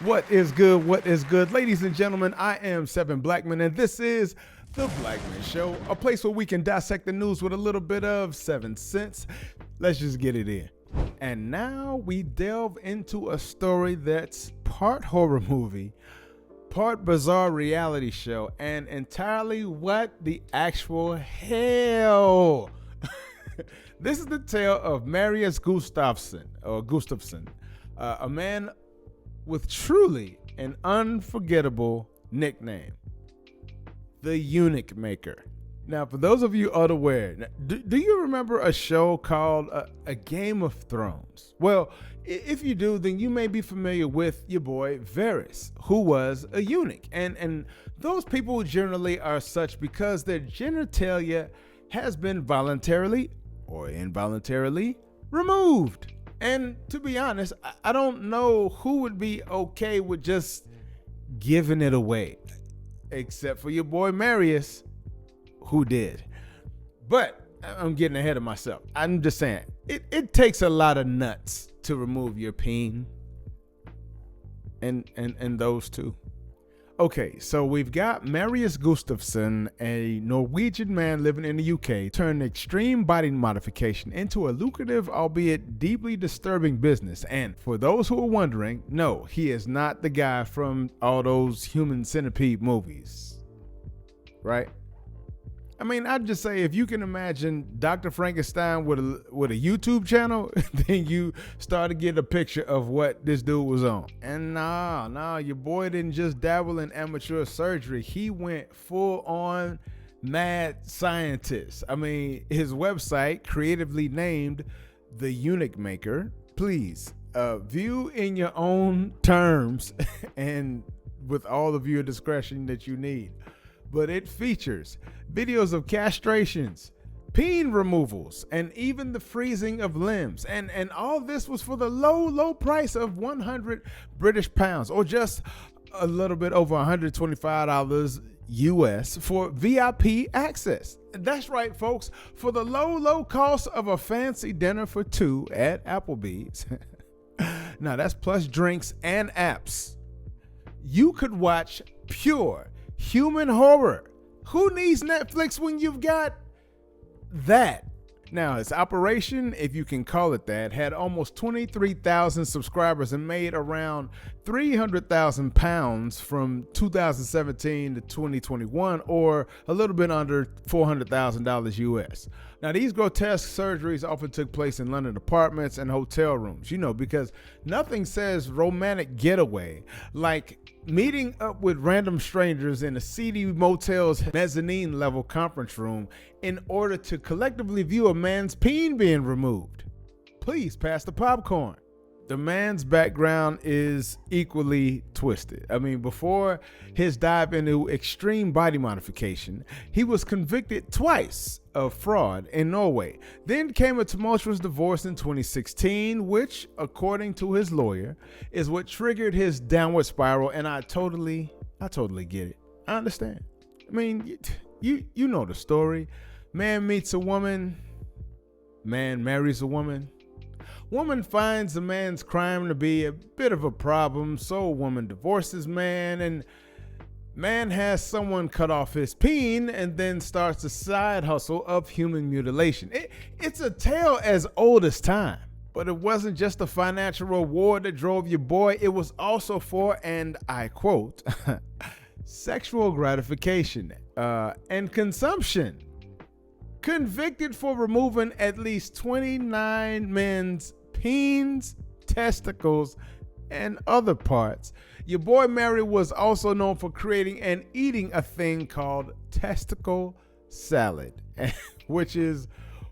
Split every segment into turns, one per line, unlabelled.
What is good? What is good? Ladies and gentlemen, I am Seven Blackman, and this is The Blackman Show, a place where we can dissect the news with a little bit of 7 cents. Let's just get it in. And now we delve into a story that's part horror movie, part bizarre reality show, and entirely what the actual hell. This is the tale of Marius Gustavson, a man with truly an unforgettable nickname, the Eunuch Maker. Now, for those of you unaware, do you remember a show called A Game of Thrones? Well, if you do, then you may be familiar with your boy Varys, who was a eunuch. And those people generally are such because their genitalia has been voluntarily or involuntarily removed. And to be honest, I don't know who would be okay with just giving it away, except for your boy Marius, who did. But I'm getting ahead of myself. I'm just saying, it takes a lot of nuts to remove your peen, and those two. Okay, so we've got Marius Gustavson, a Norwegian man living in the UK, turned extreme body modification into a lucrative, albeit deeply disturbing business. And for those who are wondering, no, he is not the guy from all those human centipede movies, right? I mean, I'd just say if you can imagine Dr. Frankenstein with a YouTube channel, then you start to get a picture of what this dude was on. And nah, your boy didn't just dabble in amateur surgery. He went full on mad scientist. I mean, his website, creatively named the Unic Maker, please view in your own terms and with all of your discretion that you need. But it features videos of castrations, peen removals, and even the freezing of limbs. And all this was for the low price of 100 British pounds, or just a little bit over $125 US for VIP access. That's right, folks. For the low cost of a fancy dinner for two at Applebee's. Now that's plus drinks and apps. You could watch pure human horror. Who needs Netflix when you've got that? Now, its operation, if you can call it that, had almost 23,000 subscribers and made around 300,000 pounds from 2017 to 2021, or a little bit under $400,000 US. Now, these grotesque surgeries often took place in London apartments and hotel rooms, because nothing says romantic getaway like meeting up with random strangers in a seedy motel's mezzanine level conference room in order to collectively view a man's peen being removed. Please pass the popcorn. The man's background is equally twisted. I mean, before his dive into extreme body modification, he was convicted twice of fraud in Norway. Then came a tumultuous divorce in 2016, which, according to his lawyer, is what triggered his downward spiral. And I totally get it. I understand. I mean, you know the story. Man meets a woman. Man marries a woman. Woman finds a man's crime to be a bit of a problem, so woman divorces man, and man has someone cut off his peen and then starts a side hustle of human mutilation. It's a tale as old as time, but it wasn't just a financial reward that drove your boy. It was also for, and I quote, sexual gratification and consumption. Convicted for removing at least 29 men's peens, testicles, and other parts. Your boy Mary was also known for creating and eating a thing called testicle salad, which is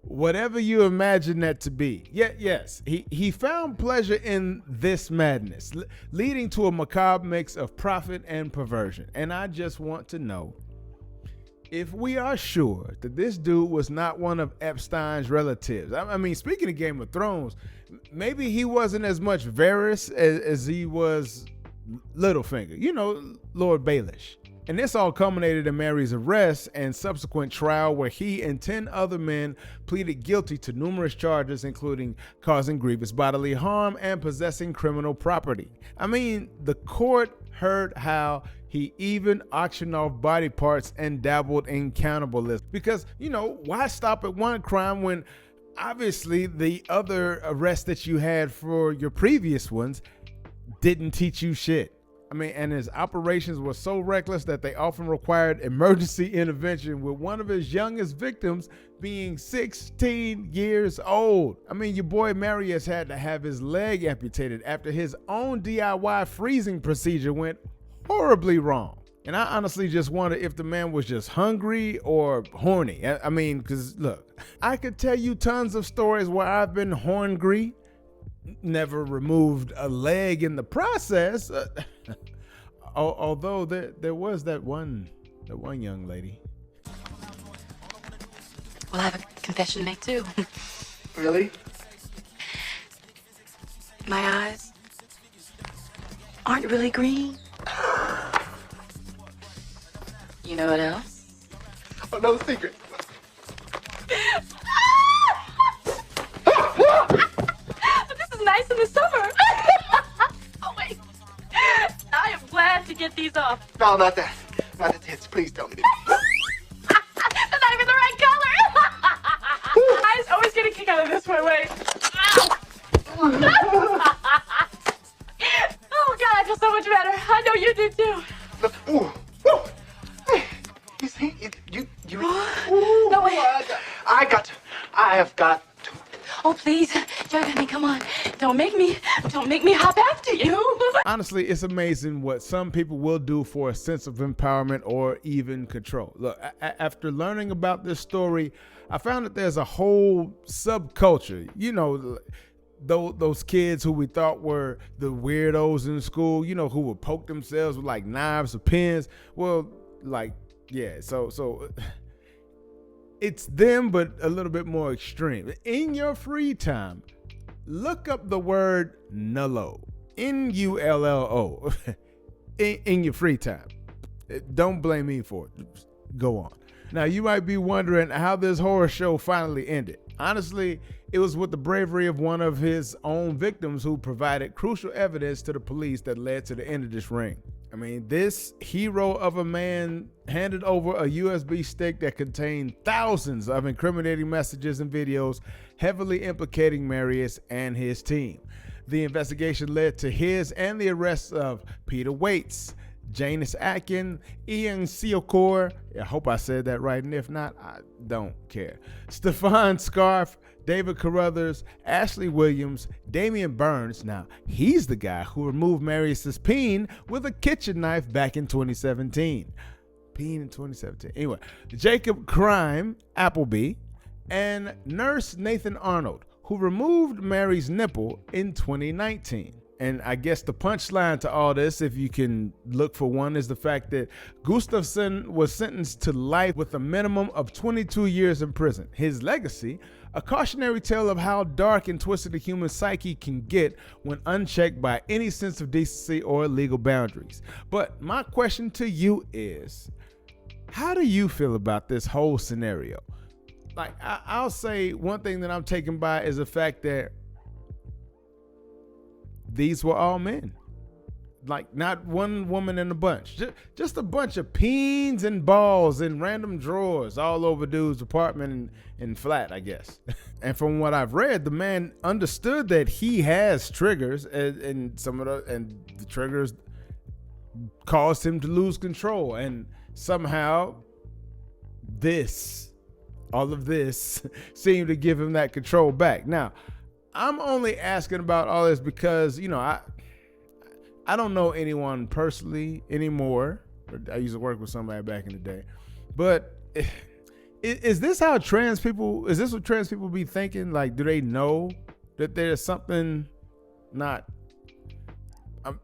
whatever you imagine that to be. Yes, he found pleasure in this madness, leading to a macabre mix of profit and perversion. And I just want to know if we are sure that this dude was not one of Epstein's relatives. I mean, speaking of Game of Thrones, maybe he wasn't as much Varys as he was Littlefinger, Lord Baelish. And this all culminated in Mary's arrest and subsequent trial, where he and 10 other men pleaded guilty to numerous charges, including causing grievous bodily harm and possessing criminal property. I mean, the court heard how he even auctioned off body parts and dabbled in cannibalism. Because, why stop at one crime when obviously the other arrests that you had for your previous ones didn't teach you shit? I mean, and his operations were so reckless that they often required emergency intervention, with one of his youngest victims being 16 years old. I mean, your boy Marius had to have his leg amputated after his own DIY freezing procedure went horribly wrong. And I honestly just wonder if the man was just hungry or horny. I mean, because look, I could tell you tons of stories where I've been horngry, never removed a leg in the process. Although there was that one young lady.
Well, I have a confession to make too.
Really?
My eyes aren't really green. You know what else?
Oh, no secret.
This is nice in the summer. Oh, wait. I am glad to get these off.
No, not that. Not the tits. Please don't.
They're not even the right color. Eyes always get a kick out of this one. Wait. Oh, God, I feel so much better. I know you do, too.
Look. Ooh. Ooh. Hey, you see? You.
No, wait.
I have got to.
Oh, please, Johnny, come on. Don't make me hop after you.
Honestly, it's amazing what some people will do for a sense of empowerment or even control. Look, after learning about this story, I found that there's a whole subculture, those kids who we thought were the weirdos in school, who would poke themselves with like knives or pins. Well, so it's them, but a little bit more extreme. In your free time, look up the word nullo, Nullo, in your free time. Don't blame me for it. Go on. Now, you might be wondering how this horror show finally ended. Honestly, it was with the bravery of one of his own victims who provided crucial evidence to the police that led to the end of this ring. I mean, this hero of a man handed over a USB stick that contained thousands of incriminating messages and videos heavily implicating Marius and his team. The investigation led to his and the arrests of Peter Waits, Janus Atkin, Ian Sealcore, I hope I said that right, and if not, I don't care, Stefan Scarf, David Carruthers, Ashley Williams, Damian Burns. Now, he's the guy who removed Marius's peen with a kitchen knife back in 2017. Peen in 2017. Anyway, Jacob Crime Appleby, and nurse Nathan Arnold, who removed Mary's nipple in 2019. And I guess the punchline to all this, if you can look for one, is the fact that Gustavson was sentenced to life with a minimum of 22 years in prison. His legacy, a cautionary tale of how dark and twisted the human psyche can get when unchecked by any sense of decency or legal boundaries. But my question to you is, how do you feel about this whole scenario? Like, I'll say one thing that I'm taken by is the fact that these were all men. Like, not one woman in a bunch. Just a bunch of peens and balls in random drawers all over dude's apartment and flat, I guess. And from what I've read, the man understood that he has triggers, and the triggers caused him to lose control. And somehow all of this seemed to give him that control back. Now, I'm only asking about all this because, I don't know anyone personally anymore. I used to work with somebody back in the day. But is this what trans people be thinking? Like, do they know that there's something not...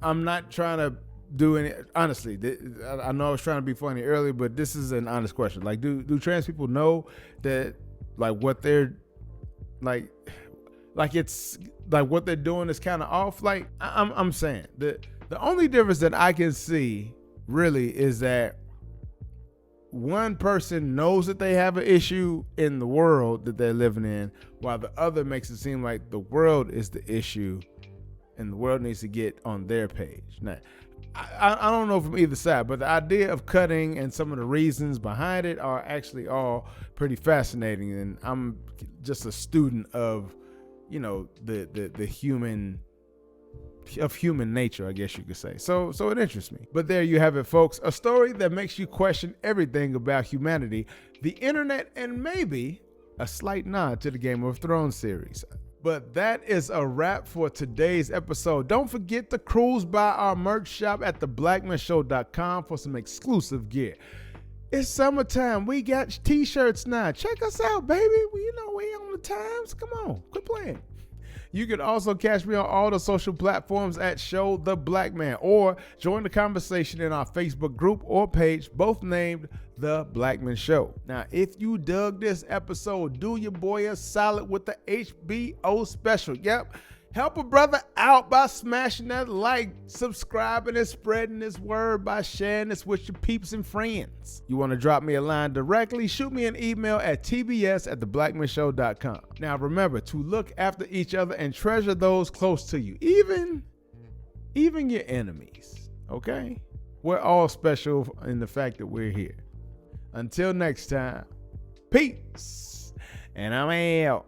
I'm not trying to do any... Honestly, I know I was trying to be funny earlier, but this is an honest question. Like, do trans people know that, like, what they're... Like it's like what they're doing is kind of off. Like I'm saying the only difference that I can see really is that one person knows that they have an issue in the world that they're living in, while the other makes it seem like the world is the issue and the world needs to get on their page. Now, I don't know from either side, but the idea of cutting and some of the reasons behind it are actually all pretty fascinating. And I'm just a student of, you know, the human nature, I guess you could say. So it interests me. But there you have it, folks. A story that makes you question everything about humanity, the internet, and maybe a slight nod to the Game of Thrones series. But that is a wrap for today's episode. Don't forget to cruise by our merch shop at theblackmanshow.com for some exclusive gear. It's summertime. We got t-shirts now. Check us out, baby. We on the times. Come on, quit playing. You can also catch me on all the social platforms at Show the Black Man, or join the conversation in our Facebook group or page, both named The Blackman Show. Now, if you dug this episode, do your boy a solid with the HBO special. Yep. Help a brother out by smashing that like, subscribing, and spreading this word by sharing this with your peeps and friends. You want to drop me a line directly? Shoot me an email at tbs@theblackmanshow.com. Now remember to look after each other and treasure those close to you, even your enemies, okay? We're all special in the fact that we're here. Until next time, peace, and I'm out.